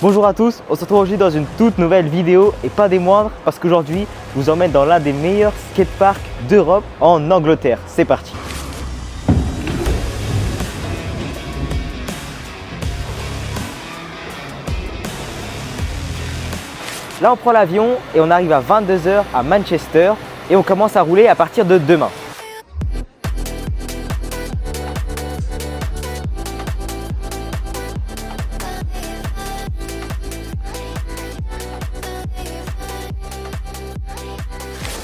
Bonjour à tous, on se retrouve aujourd'hui dans une toute nouvelle vidéo et pas des moindres parce qu'aujourd'hui je vous emmène dans l'un des meilleurs skateparks d'Europe en Angleterre. C'est parti. Là on prend l'avion et on arrive à 22 h à Manchester et on commence à rouler à partir de demain.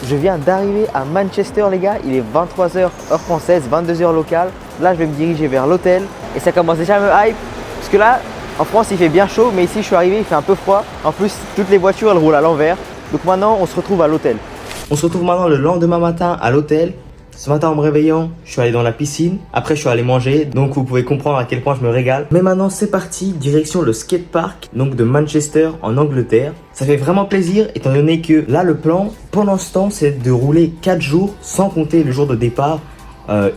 Je viens d'arriver à Manchester les gars, il est 23 h heure française, 22 h locale. Là je vais me diriger vers l'hôtel et ça commence déjà à me hype parce que là en France il fait bien chaud mais ici je suis arrivé il fait un peu froid. En plus toutes les voitures elles roulent à l'envers. Donc maintenant on se retrouve à l'hôtel. On se retrouve maintenant le lendemain matin à l'hôtel. Ce matin en me réveillant, je suis allé dans la piscine. Après je suis allé manger, donc vous pouvez comprendre à quel point je me régale. Mais maintenant c'est parti, direction le skatepark donc de Manchester en Angleterre. Ça fait vraiment plaisir étant donné que là le plan pendant ce temps c'est de rouler 4 jours sans compter le jour de départ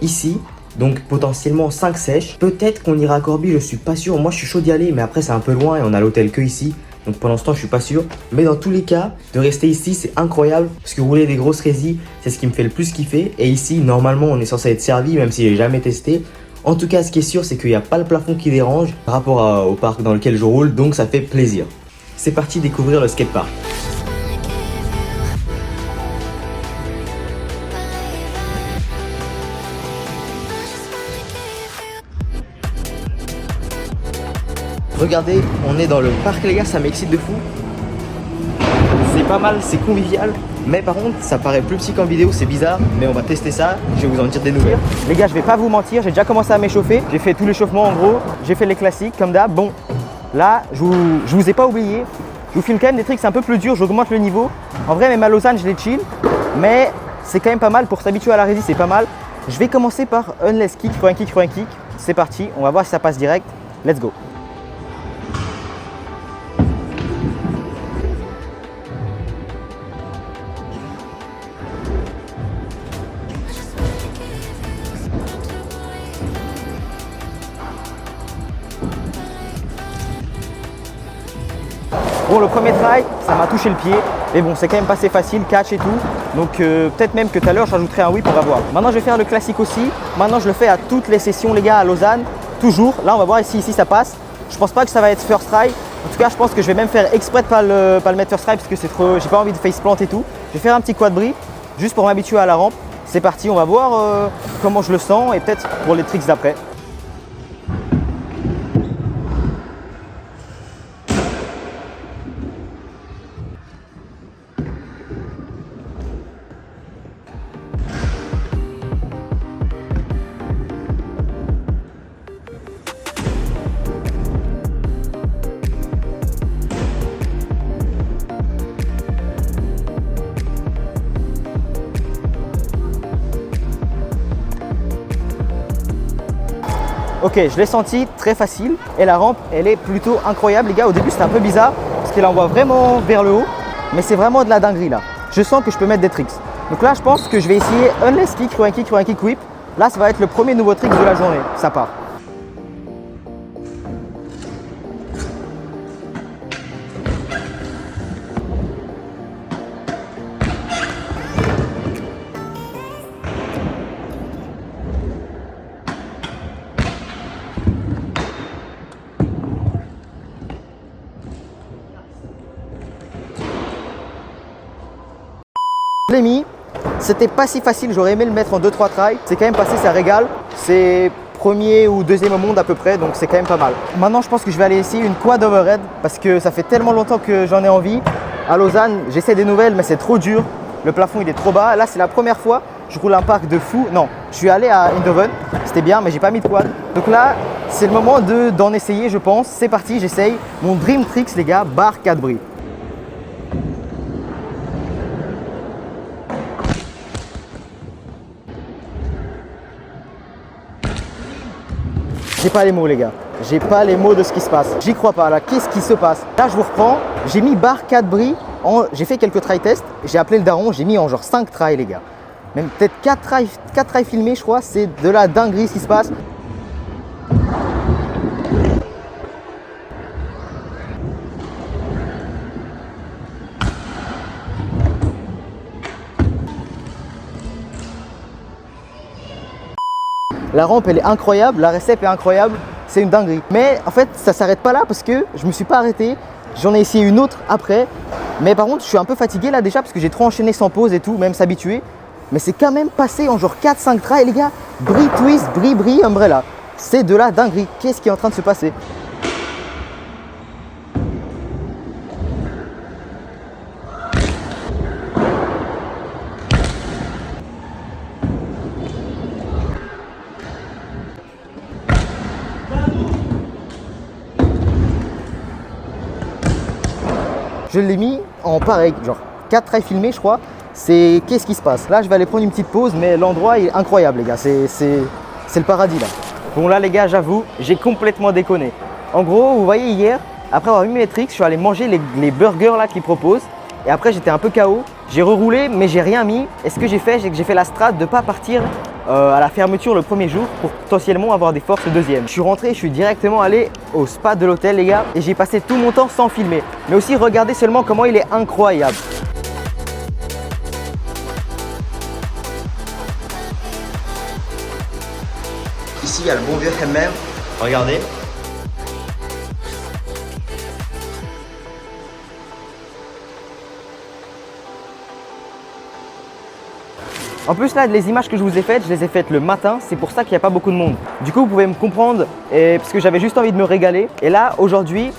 ici. Donc potentiellement 5 sèches. Peut-être qu'on ira à Corby, je suis pas sûr. Moi je suis chaud d'y aller mais après c'est un peu loin et on a l'hôtel que ici. Donc pendant ce temps je suis pas sûr. Mais dans tous les cas, de rester ici c'est incroyable. Parce que rouler des grosses résis, c'est ce qui me fait le plus kiffer. Et ici normalement on est censé être servi même si j'ai jamais testé. En tout cas ce qui est sûr c'est qu'il n'y a pas le plafond qui dérange par rapport au parc dans lequel je roule. Donc ça fait plaisir. C'est parti découvrir le skatepark. Regardez, on est dans le parc les gars, ça m'excite de fou. C'est pas mal, c'est convivial. Mais par contre, ça paraît plus petit qu'en vidéo, c'est bizarre. Mais on va tester ça, je vais vous en dire des nouvelles. Les gars, je vais pas vous mentir, j'ai déjà commencé à m'échauffer. J'ai fait tout l'échauffement en gros, j'ai fait les classiques comme d'hab. Bon, là, je vous ai pas oublié. Je vous filme quand même des tricks un peu plus durs, j'augmente le niveau. En vrai, même à Lausanne, je les chill. Mais c'est quand même pas mal, pour s'habituer à la résiste, c'est pas mal. Je vais commencer par unless kick, throw un kick, throw un kick. C'est parti, on va voir si ça passe direct. Let's go. Bon, le premier try, ça m'a touché le pied, mais bon, c'est quand même passé facile, catch et tout. Donc peut-être même que tout à l'heure, je rajouterai un whip, on va voir. Maintenant, je vais faire le classique aussi. Maintenant, je le fais à toutes les sessions, les gars, à Lausanne, toujours. Là, on va voir ici ça passe. Je pense pas que ça va être first try. En tout cas, je pense que je vais même faire exprès de pas le mettre first try parce que c'est trop. J'ai pas envie de face plant et tout. Je vais faire un petit quad bris juste pour m'habituer à la rampe. C'est parti, on va voir comment je le sens et peut-être pour les tricks d'après. Ok, je l'ai senti très facile et la rampe elle est plutôt incroyable les gars. Au début c'était un peu bizarre parce qu'elle envoie vraiment vers le haut, mais c'est vraiment de la dinguerie là. Je sens que je peux mettre des tricks. Donc là je pense que je vais essayer unless kick, throw un kick whip. Là ça va être le premier nouveau trick de la journée, ça part. Je l'ai mis, c'était pas si facile, j'aurais aimé le mettre en 2-3 tries. C'est quand même passé, ça régale. C'est premier ou deuxième au monde à peu près, donc c'est quand même pas mal. Maintenant, je pense que je vais aller essayer une quad overhead parce que ça fait tellement longtemps que j'en ai envie. À Lausanne, j'essaie des nouvelles, mais c'est trop dur. Le plafond, il est trop bas. Là, c'est la première fois. Je roule un parc de fou. Non, je suis allé à Eindhoven, c'était bien, mais j'ai pas mis de quad. Donc là, c'est le moment d'en essayer, je pense. C'est parti, j'essaye. Mon dream tricks, les gars, barre 4 bris. J'ai pas les mots les gars, j'ai pas les mots de ce qui se passe. J'y crois pas là, qu'est-ce qui se passe? Là je vous reprends, j'ai mis barre 4 bris, j'ai fait quelques try tests, j'ai appelé le daron, j'ai mis en genre 5 try les gars. Même peut-être 4 try filmés je crois, c'est de la dinguerie ce qui se passe. La rampe elle est incroyable, la récep est incroyable, c'est une dinguerie. Mais en fait ça s'arrête pas là parce que je me suis pas arrêté. J'en ai essayé une autre après. Mais par contre je suis un peu fatigué là déjà parce que j'ai trop enchaîné sans pause et tout, même s'habituer. Mais c'est quand même passé en genre 4-5 trails les gars. Brie twist, brie, umbrella. C'est de la dinguerie. Qu'est-ce qui est en train de se passer? Je l'ai mis en pareil, genre 4 trails filmés je crois. C'est qu'est-ce qui se passe? Là je vais aller prendre une petite pause, mais l'endroit est incroyable les gars, c'est le paradis là. Bon là les gars, j'avoue, j'ai complètement déconné. En gros, vous voyez hier, après avoir mis mes tricks, je suis allé manger les burgers là qu'ils proposent. Et après j'étais un peu KO, j'ai reroulé mais j'ai rien mis. Et ce que j'ai fait, c'est que j'ai fait la strat de ne pas partir à la fermeture le premier jour pour potentiellement avoir des forces le deuxième. Je suis rentré, je suis directement allé au spa de l'hôtel les gars et j'ai passé tout mon temps sans filmer. Mais aussi regardez seulement comment il est incroyable. Ici il y a le bon vieux Hammam, regardez. En plus là, les images que je vous ai faites, je les ai faites le matin, c'est pour ça qu'il n'y a pas beaucoup de monde. Du coup, vous pouvez me comprendre parce que j'avais juste envie de me régaler. Et là, aujourd'hui,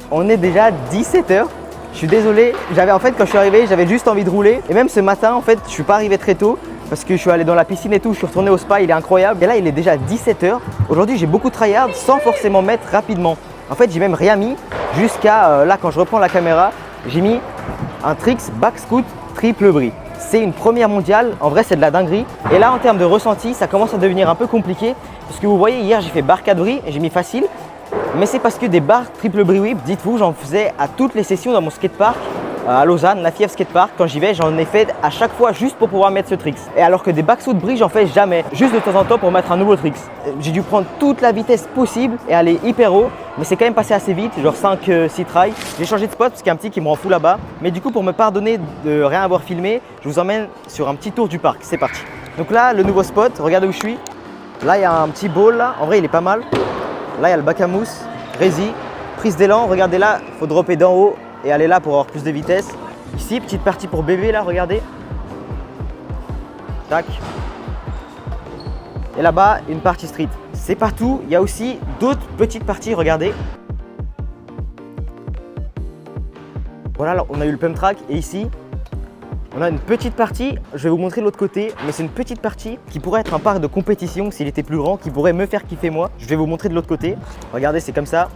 on est déjà 17h. Je suis désolé, en fait quand je suis arrivé, j'avais juste envie de rouler. Et même ce matin, en fait, je suis pas arrivé très tôt parce que je suis allé dans la piscine et tout, je suis retourné au spa, il est incroyable. Et là, il est déjà 17h. Aujourd'hui, j'ai beaucoup tryhard sans forcément mettre rapidement. En fait, j'ai même rien mis jusqu'à là, quand je reprends la caméra, j'ai mis un tricks back scoot triple brie. C'est une première mondiale, en vrai c'est de la dinguerie. Et là en termes de ressenti, ça commence à devenir un peu compliqué. Parce que vous voyez, hier j'ai fait barre 4 bris et j'ai mis facile. Mais c'est parce que des barres triple brie whip, dites-vous, j'en faisais à toutes les sessions dans mon skatepark à Lausanne, la Fief Skatepark. Quand j'y vais, j'en ai fait à chaque fois juste pour pouvoir mettre ce tricks. Et alors que des backsuit bris, j'en fais jamais, juste de temps en temps pour mettre un nouveau tricks. J'ai dû prendre toute la vitesse possible et aller hyper haut, mais c'est quand même passé assez vite, genre 5-6 tries. J'ai changé de spot parce qu'il y a un petit qui me rend fou là-bas. Mais du coup, pour me pardonner de rien avoir filmé, je vous emmène sur un petit tour du parc. C'est parti. Donc là, le nouveau spot, regardez où je suis. Là, il y a un petit ball là. En vrai, il est pas mal. Là, il y a le bac à mousse, rési, prise d'élan. Regardez là, il faut dropper d'en haut et aller là pour avoir plus de vitesse. Ici, petite partie pour bébé là, regardez. Tac. Et là-bas, une partie street. C'est partout. Il y a aussi d'autres petites parties, regardez. Voilà, là, on a eu le pump track et ici, on a une petite partie. Je vais vous montrer l'autre côté, mais c'est une petite partie qui pourrait être un parc de compétition s'il était plus grand, qui pourrait me faire kiffer moi. Je vais vous montrer de l'autre côté. Regardez, c'est comme ça.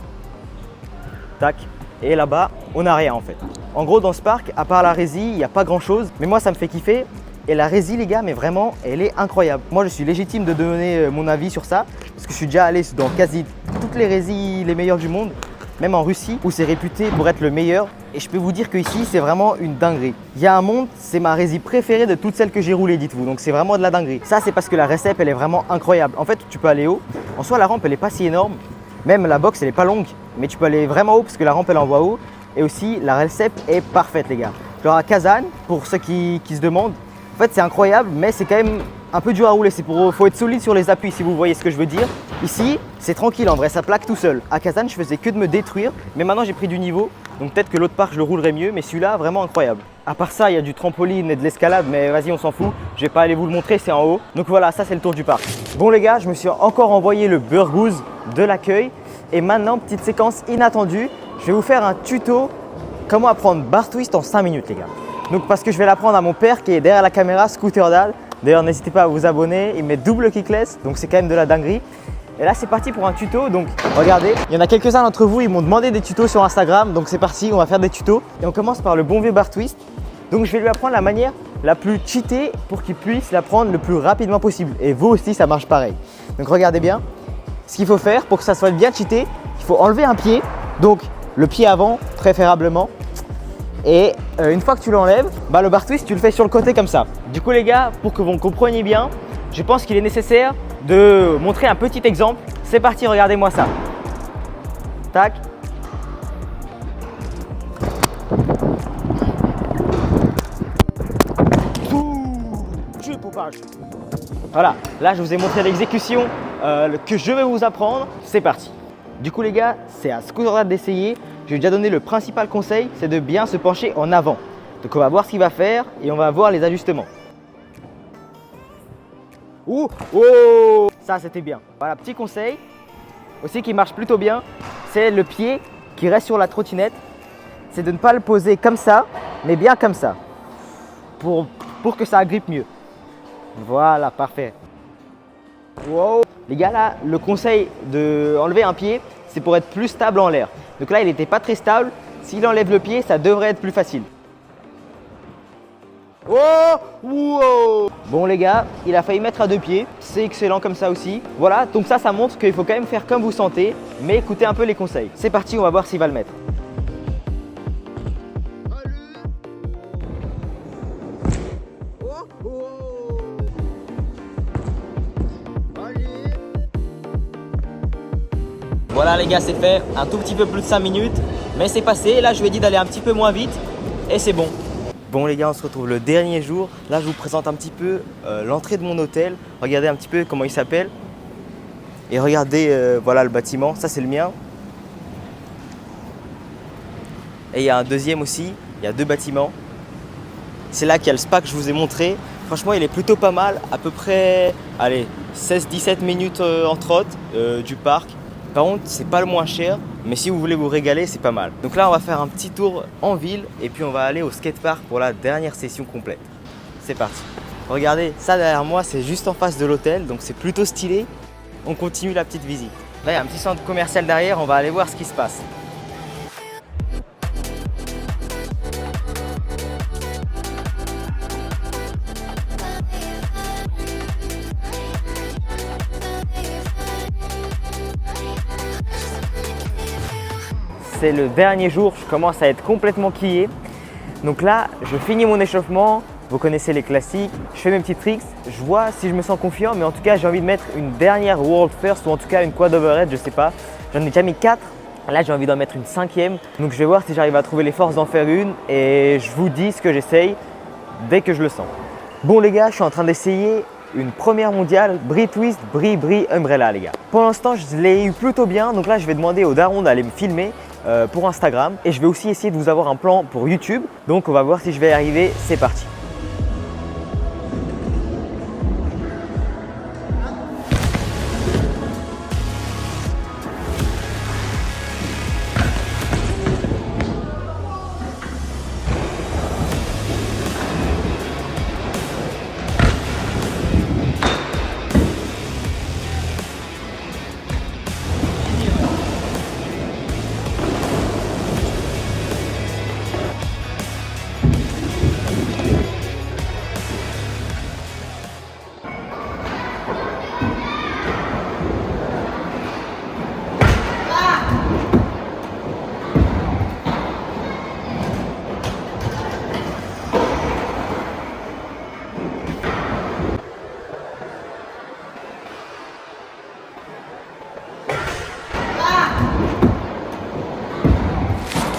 Tac. Et là-bas, on n'a rien en fait. En gros, dans ce parc, à part la rési, il n'y a pas grand-chose. Mais moi, ça me fait kiffer. Et la rési, les gars, mais vraiment, elle est incroyable. Moi, je suis légitime de donner mon avis sur ça. Parce que je suis déjà allé dans quasi toutes les résis les meilleures du monde. Même en Russie, où c'est réputé pour être le meilleur. Et je peux vous dire qu'ici, c'est vraiment une dinguerie. Il y a un monde, c'est ma rési préférée de toutes celles que j'ai roulées, dites-vous. Donc, c'est vraiment de la dinguerie. Ça, c'est parce que la récep, elle est vraiment incroyable. En fait, tu peux aller haut. En soi, la rampe, elle n'est pas si énorme. Même la box, elle n'est pas longue. Mais tu peux aller vraiment haut parce que la rampe, elle envoie haut. Et aussi, la récep est parfaite, les gars. Genre à Kazan, pour ceux qui se demandent, en fait, c'est incroyable, mais c'est quand même un peu dur à rouler. Faut être solide sur les appuis, si vous voyez ce que je veux dire. Ici, c'est tranquille, en vrai, ça plaque tout seul. À Kazan, je faisais que de me détruire, mais maintenant, j'ai pris du niveau. Donc peut-être que l'autre parc, je le roulerai mieux, mais celui-là, vraiment incroyable. À part ça, il y a du trampoline et de l'escalade, mais vas-y, on s'en fout. Je vais pas aller vous le montrer, c'est en haut. Donc voilà, ça, c'est le tour du parc. Bon, les gars, je me suis encore envoyé le burgooz de l'accueil. Et maintenant, petite séquence inattendue, je vais vous faire un tuto comment apprendre bar twist en 5 minutes, les gars. Donc parce que je vais l'apprendre à mon père qui est derrière la caméra, Scooter Dad. D'ailleurs, n'hésitez pas à vous abonner, il met double kickless, donc c'est quand même de la dinguerie. Et là, c'est parti pour un tuto. Donc regardez, il y en a quelques-uns d'entre vous, ils m'ont demandé des tutos sur Instagram. Donc c'est parti, on va faire des tutos. Et on commence par le bon vieux bar twist. Donc je vais lui apprendre la manière la plus cheatée pour qu'il puisse l'apprendre le plus rapidement possible. Et vous aussi, ça marche pareil. Donc regardez bien. Ce qu'il faut faire pour que ça soit bien cheaté, il faut enlever un pied, donc le pied avant préférablement. Et une fois que tu l'enlèves, le bar twist tu le fais sur le côté comme ça. Du coup les gars, pour que vous compreniez bien, je pense qu'il est nécessaire de montrer un petit exemple. C'est parti, regardez-moi ça. Tac. Ouh, tu poupage. Voilà, là je vous ai montré l'exécution que je vais vous apprendre. C'est parti. Du coup les gars, c'est à Scooter d'essayer. Je lui ai déjà donné le principal conseil, c'est de bien se pencher en avant. Donc on va voir ce qu'il va faire et on va voir les ajustements. Ouh, oh, ça c'était bien. Voilà, petit conseil aussi qui marche plutôt bien, c'est le pied qui reste sur la trottinette. C'est de ne pas le poser comme ça, mais bien comme ça, pour que ça agrippe mieux. Voilà, parfait. Wow. Les gars, là, le conseil d'enlever un pied, c'est pour être plus stable en l'air. Donc là, il n'était pas très stable. S'il enlève le pied, ça devrait être plus facile. Oh, wow. Bon les gars, il a failli mettre à 2 pieds. C'est excellent comme ça aussi. Voilà, donc ça montre qu'il faut quand même faire comme vous sentez, mais écoutez un peu les conseils. C'est parti, on va voir s'il va le mettre. Voilà les gars, c'est fait, un tout petit peu plus de 5 minutes, mais c'est passé. Là je lui ai dit d'aller un petit peu moins vite et c'est bon. Bon les gars, on se retrouve le dernier jour. Là je vous présente un petit peu l'entrée de mon hôtel. Regardez un petit peu comment il s'appelle. Et regardez, voilà le bâtiment, ça c'est le mien. Et il y a un deuxième aussi, il y a 2 bâtiments. C'est là qu'il y a le spa que je vous ai montré. Franchement il est plutôt pas mal, à peu près, allez, 16-17 minutes en trotte du parc. Par contre, c'est pas le moins cher, mais si vous voulez vous régaler, c'est pas mal. Donc là, on va faire un petit tour en ville et puis on va aller au skatepark pour la dernière session complète. C'est parti. Regardez, ça derrière moi, c'est juste en face de l'hôtel, donc c'est plutôt stylé. On continue la petite visite. Là, il y a un petit centre commercial derrière, on va aller voir ce qui se passe. C'est le dernier jour, je commence à être complètement quillé. Donc là, je finis mon échauffement, vous connaissez les classiques, je fais mes petits tricks, je vois si je me sens confiant, mais en tout cas j'ai envie de mettre une dernière World First ou en tout cas une quad overhead, je sais pas. J'en ai déjà mis 4, là j'ai envie d'en mettre une 5e. Donc je vais voir si j'arrive à trouver les forces d'en faire une et je vous dis ce que j'essaye dès que je le sens. Bon les gars, je suis en train d'essayer une première mondiale Brie Twist, Brie Umbrella les gars. Pour l'instant je l'ai eu plutôt bien, donc là je vais demander au daron d'aller me filmer pour Instagram et je vais aussi essayer de vous avoir un plan pour YouTube. Donc on va voir si je vais y arriver, c'est parti.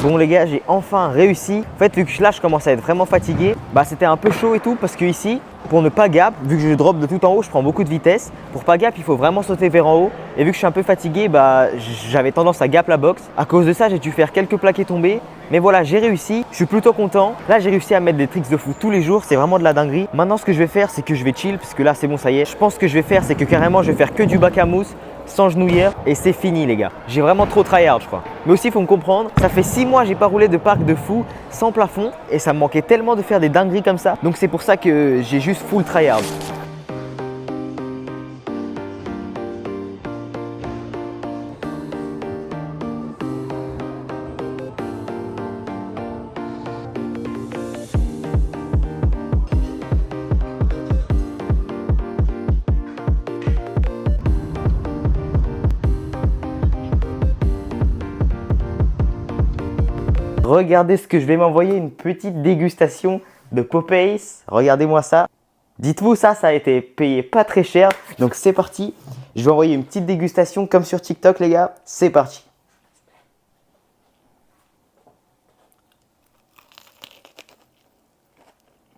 Bon les gars, j'ai enfin réussi. En fait, vu que là je commence à être vraiment fatigué, c'était un peu chaud et tout parce que ici, pour ne pas gap, vu que je drop de tout en haut, je prends beaucoup de vitesse. Pour pas gap, il faut vraiment sauter vers en haut. Et vu que je suis un peu fatigué, j'avais tendance à gap la boxe. À cause de ça, j'ai dû faire quelques plaqués tombés. Mais voilà, j'ai réussi. Je suis plutôt content. Là, j'ai réussi à mettre des tricks de fou tous les jours. C'est vraiment de la dinguerie. Maintenant, ce que je vais faire, c'est que je vais chill parce que là, c'est bon, ça y est. Je pense que je vais faire, c'est que carrément, je vais faire que du bac à mousse sans genouillère et c'est fini les gars. J'ai vraiment trop tryhard je crois. Mais aussi il faut me comprendre, ça fait 6 mois j'ai pas roulé de parc de fou sans plafond et ça me manquait tellement de faire des dingueries comme ça. Donc c'est pour ça que j'ai juste full tryhard. Regardez ce que je vais m'envoyer, une petite dégustation de Popeyes. Regardez-moi ça. Dites-vous ça a été payé pas très cher. Donc c'est parti. Je vais envoyer une petite dégustation comme sur TikTok les gars. C'est parti.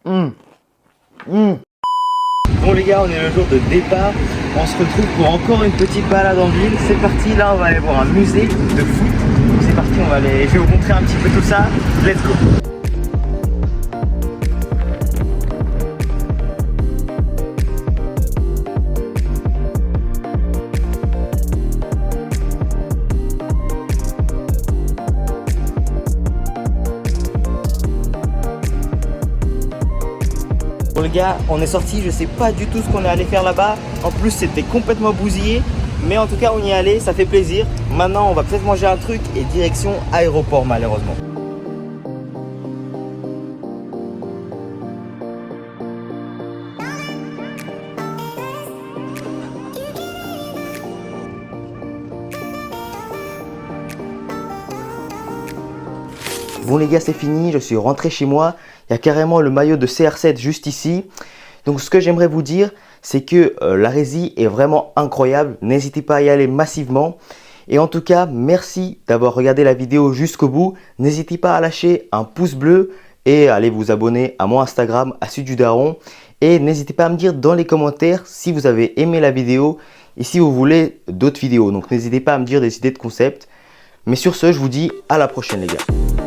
Bon les gars, on est le jour de départ. On se retrouve pour encore une petite balade en ville. C'est parti, là on va aller voir un musée de foot. Donc c'est parti, je vais vous montrer un petit peu tout ça. Let's go. Bon les gars, on est sorti, je sais pas du tout ce qu'on est allé faire là-bas. En plus c'était complètement bousillé. Mais en tout cas on y est allé, ça fait plaisir. Maintenant on va peut-être manger un truc et direction aéroport malheureusement. Bon les gars, c'est fini, je suis rentré chez moi. Il y a carrément le maillot de CR7 juste ici. Donc ce que j'aimerais vous dire, c'est que la Résie est vraiment incroyable. N'hésitez pas à y aller massivement. Et en tout cas, merci d'avoir regardé la vidéo jusqu'au bout. N'hésitez pas à lâcher un pouce bleu et à aller vous abonner à mon Instagram, à Sud du Daron. Et n'hésitez pas à me dire dans les commentaires si vous avez aimé la vidéo et si vous voulez d'autres vidéos. Donc n'hésitez pas à me dire des idées de concept. Mais sur ce, je vous dis à la prochaine les gars.